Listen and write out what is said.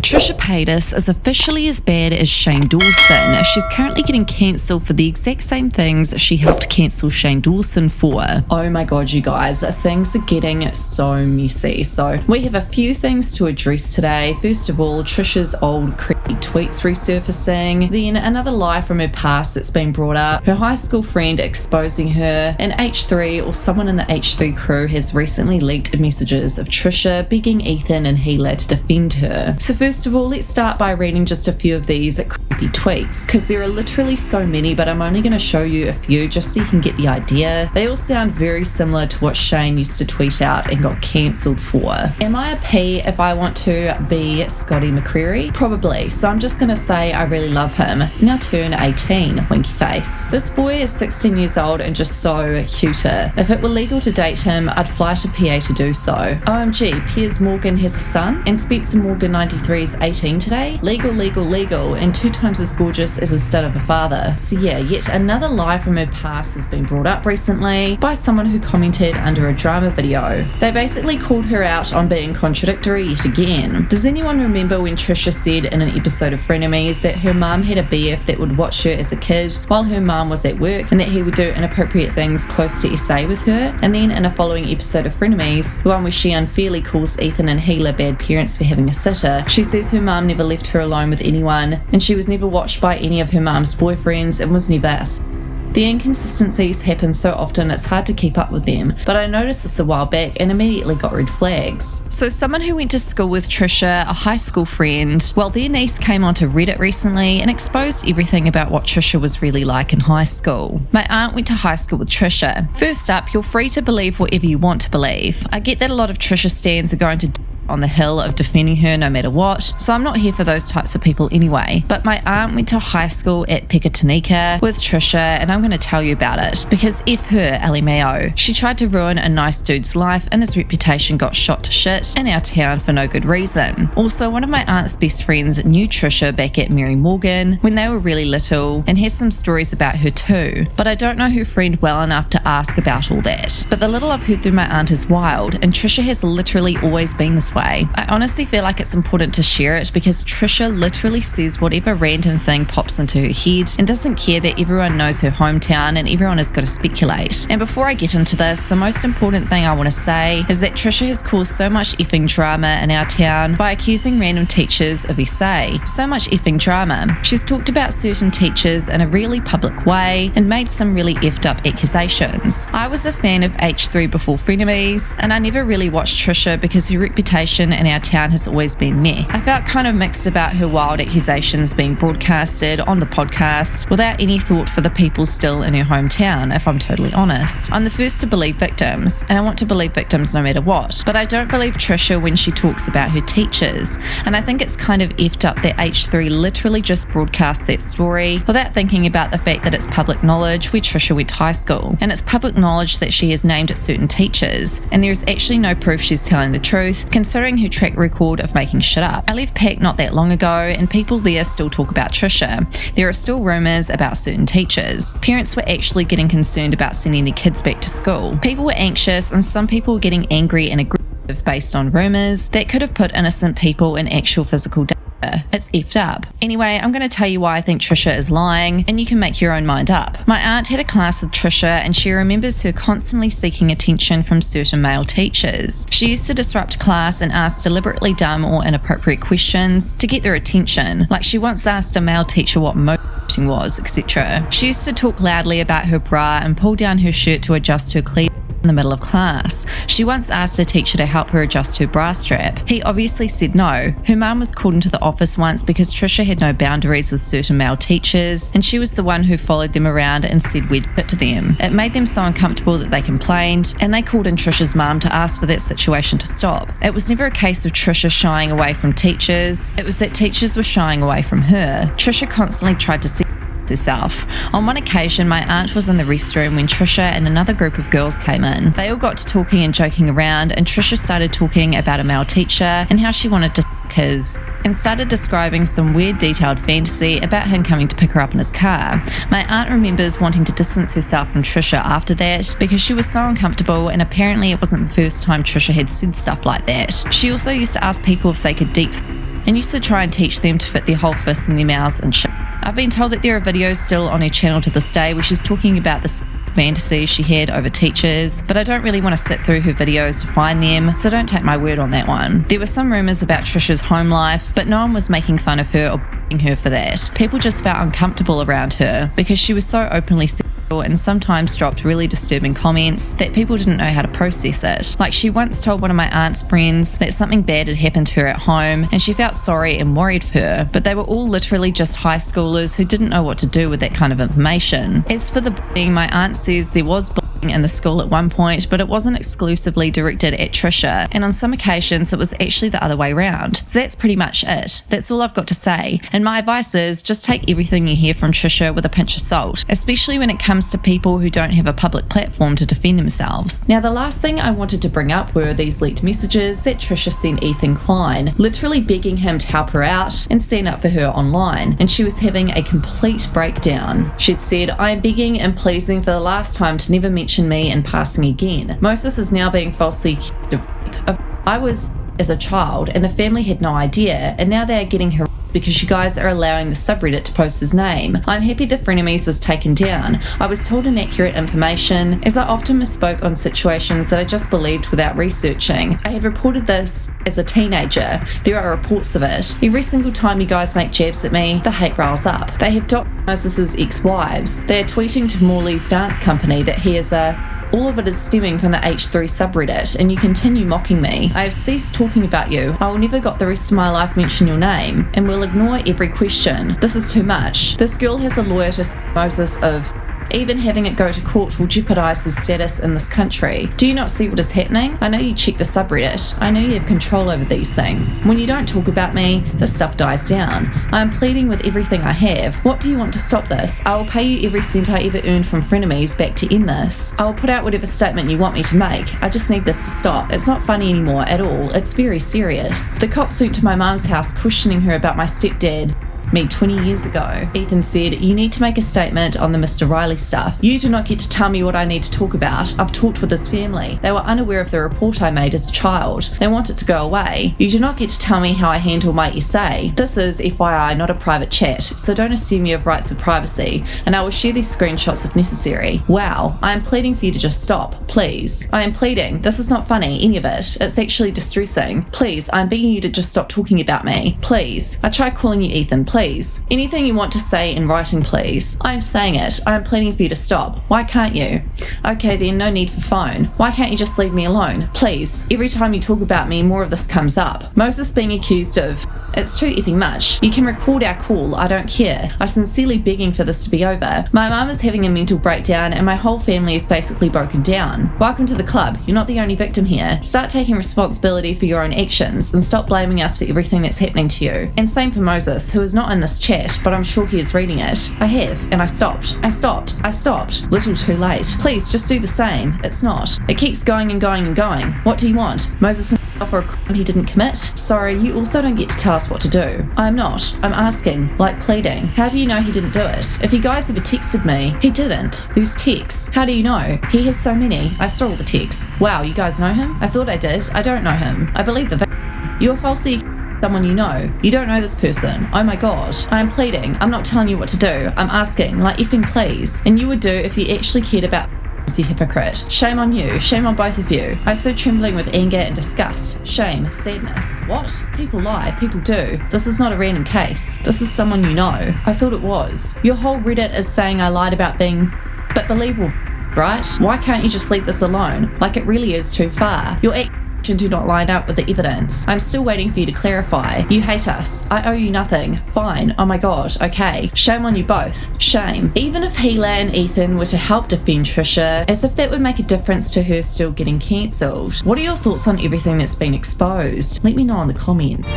Trisha Paytas is officially as bad as Shane Dawson. She's currently getting cancelled for the exact same things she helped cancel Shane Dawson for. Oh my god, you guys, things are getting so messy. So we have a few things to address today. First of all, Trisha's old creepy tweets resurfacing, then another lie from her past that's been brought up, her high school friend exposing her, and H3 or someone in the H3 crew has recently leaked messages of Trisha begging Ethan and Hila to defend her. So first of all, let's start by reading just a few of these creepy tweets, because there are literally so many, but I'm only going to show you a few just so you can get the idea. They all sound very similar to what Shane used to tweet out and got cancelled for. Am I a P if I want to be Scotty McCreery? Probably, so I'm just going to say I really love him. Now turn 18, winky face. This boy is 16 years old and just so cuter. If it were legal to date him, I'd fly to PA to do so. OMG, Piers Morgan has a son, and Spencer Morgan 93 is 18 today. Legal, and 2 times as gorgeous as instead of a father. So yeah, yet another lie from her past has been brought up recently by someone who commented under a drama video. They basically called her out on being contradictory yet again. Does anyone remember when Trisha said in an episode of Frenemies that her mum had a BF that would watch her as a kid while her mum was at work, and that he would do inappropriate things close to SA with her? And then in a following episode of Frenemies, the one where she unfairly calls Ethan and Hila bad parents for having a sitter, she says her mum never left her alone with anyone, and she was never watched by any of her mum's boyfriends and was never. The inconsistencies happen so often it's hard to keep up with them, but I noticed this a while back and immediately got red flags. So someone who went to school with Trisha, a high school friend, well, their niece came onto Reddit recently and exposed everything about what Trisha was really like in high school. My aunt went to high school with Trisha. First up, you're free to believe whatever you want to believe. I get that a lot of Trisha stans are going to on the hill of defending her no matter what, so I'm not here for those types of people anyway. But my aunt went to high school at Pekatanika with Trisha, and I'm going to tell you about it, because F her, LMAO. She tried to ruin a nice dude's life and his reputation got shot to shit in our town for no good reason. Also, one of my aunt's best friends knew Trisha back at Mary Morgan when they were really little and has some stories about her too, but I don't know her friend well enough to ask about all that. But the little I've heard through my aunt is wild, and Trisha has literally always been this way. I honestly feel like it's important to share it because Trisha literally says whatever random thing pops into her head and doesn't care that everyone knows her hometown and everyone is going to speculate. And before I get into this, the most important thing I want to say is that Trisha has caused so much effing drama in our town by accusing random teachers of SA. So much effing drama. She's talked about certain teachers in a really public way and made some really effed up accusations. I was a fan of H3 before Frenemies, and I never really watched Trisha because her reputation in our town has always been meh. I felt kind of mixed about her wild accusations being broadcasted on the podcast without any thought for the people still in her hometown, if I'm totally honest. I'm the first to believe victims, and I want to believe victims no matter what, but I don't believe Trisha when she talks about her teachers, and I think it's kind of effed up that H3 literally just broadcast that story without thinking about the fact that it's public knowledge where Trisha went to high school, and it's public knowledge that she has named certain teachers, and there is actually no proof she's telling the truth, considering her track record of making shit up. I left PAC not that long ago and people there still talk about Trisha. There are still rumours about certain teachers. Parents were actually getting concerned about sending their kids back to school. People were anxious and some people were getting angry and aggressive based on rumours that could have put innocent people in actual physical danger. It's effed up. Anyway, I'm going to tell you why I think Trisha is lying, and you can make your own mind up. My aunt had a class with Trisha, and she remembers her constantly seeking attention from certain male teachers. She used to disrupt class and ask deliberately dumb or inappropriate questions to get their attention, like she once asked a male teacher what was, etc. She used to talk loudly about her bra and pull down her shirt to adjust her cleavage in the middle of class. She once asked a teacher to help her adjust her bra strap. He obviously said no. Her mum was called into the office once because Trisha had no boundaries with certain male teachers, and she was the one who followed them around and said weird shit to them. It made them so uncomfortable that they complained, and they called in Trisha's mum to ask for that situation to stop. It was never a case of Trisha shying away from teachers. It was that teachers were shying away from her. Trisha constantly tried to herself. On one occasion, my aunt was in the restroom when Trisha and another group of girls came in. They all got to talking and joking around, and Trisha started talking about a male teacher and how she wanted to his, and started describing some weird detailed fantasy about him coming to pick her up in his car. My aunt remembers wanting to distance herself from Trisha after that because she was so uncomfortable, and apparently it wasn't the first time Trisha had said stuff like that. She also used to ask people if they could deep and used to try and teach them to fit their whole fists in their mouths and shit. I've been told that there are videos still on her channel to this day where she's talking about this fantasies she had over teachers, but I don't really want to sit through her videos to find them, so don't take my word on that one. There were some rumours about Trisha's home life, but no one was making fun of her or bullying her for that. People just felt uncomfortable around her because she was so openly sexual and sometimes dropped really disturbing comments that people didn't know how to process it. Like, she once told one of my aunt's friends that something bad had happened to her at home and she felt sorry and worried for her, but they were all literally just high schoolers who didn't know what to do with that kind of information. As for the bullying, my aunt says there was bullying in the school at one point, but it wasn't exclusively directed at Trisha, and on some occasions it was actually the other way around. So that's pretty much it. That's all I've got to say, and my advice is just take everything you hear from Trisha with a pinch of salt, especially when it comes to people who don't have a public platform to defend themselves. Now, the last thing I wanted to bring up were these leaked messages that Trisha sent Ethan Klein, literally begging him to help her out and stand up for her online, and she was having a complete breakdown. She'd said, "I am begging and pleasing for the last time to never mention me in passing again. Moses is now being falsely accused of rape. I was as a child and the family had no idea, and now they are getting harassed because you guys are allowing the subreddit to post his name. I'm happy the frenemies was taken down. I was told inaccurate information, as I often misspoke on situations that I just believed without researching. I had reported this as a teenager. There are reports of it. Every single time you guys make jabs at me, the hate riles up. They have doxed Moses' ex-wives. They are tweeting to Morley's dance company that he is all of it is stemming from the H3 subreddit, and you continue mocking me. I have ceased talking about you. I will never got the rest of my life mention your name, and will ignore every question. This is too much. This girl has a lawyer to Moses of even having it go to court will jeopardise his status in this country. Do you not see what is happening? I know you check the subreddit. I know you have control over these things. When you don't talk about me, this stuff dies down. I am pleading with everything I have. What do you want to stop this? I will pay you every cent I ever earned from frenemies back to end this. I will put out whatever statement you want me to make. I just need this to stop. It's not funny anymore at all. It's very serious." The cops went to my mum's house questioning her about my stepdad me 20 years ago. Ethan said, "You need to make a statement on the Mr. Riley stuff. You do not get to tell me what I need to talk about. I've talked with his family. They were unaware of the report I made as a child. They want it to go away. You do not get to tell me how I handle my essay. This is, FYI, not a private chat, so don't assume you have rights of privacy, and I will share these screenshots if necessary. Wow, I am pleading for you to just stop, please. I am pleading. This is not funny, any of it. It's actually distressing. Please, I am begging you to just stop talking about me. Please. I tried calling you Ethan, please. Anything you want to say in writing, please. I am saying it. I am pleading for you to stop. Why can't you? Okay then, no need for phone. Why can't you just leave me alone? Please. Every time you talk about me, more of this comes up. Moses being accused of... It's too effing much. You can record our call, I don't care. I'm sincerely begging for this to be over. My mum is having a mental breakdown and my whole family is basically broken down. Welcome to the club. You're not the only victim here. Start taking responsibility for your own actions and stop blaming us for everything that's happening to you. And same for Moses, who is not in this chat, but I'm sure he is reading it. I have, and I stopped. I stopped. Little too late. Please, just do the same. It's not. It keeps going and going and going. What do you want? Moses for a crime he didn't commit? Sorry, you also don't get to tell us what to do. I'm not. I'm asking, like pleading. How do you know he didn't do it? If you guys ever texted me, he didn't. There's texts. How do you know? He has so many. I saw all the texts. Wow, you guys know him? I thought I did. I don't know him. I believe the You're falsely someone you know. You don't know this person. Oh my god. I am pleading. I'm not telling you what to do. I'm asking, like effing please. And you would do if you actually cared about you hypocrite. Shame on you. Shame on both of you. I stood trembling with anger and disgust. Shame. Sadness. What? People lie. People do. This is not a random case. This is someone you know. I thought it was. Your whole Reddit is saying I lied about being... But believable, right? Why can't you just leave this alone? Like it really is too far. Your actions do not line up with the evidence. I'm still waiting for you to clarify. You hate us. I owe you nothing. Fine. Oh my god. Okay. Shame on you both. Shame. Even if Hila and Ethan were to help defend Trisha, as if that would make a difference to her still getting cancelled. What are your thoughts on everything that's been exposed? Let me know in the comments.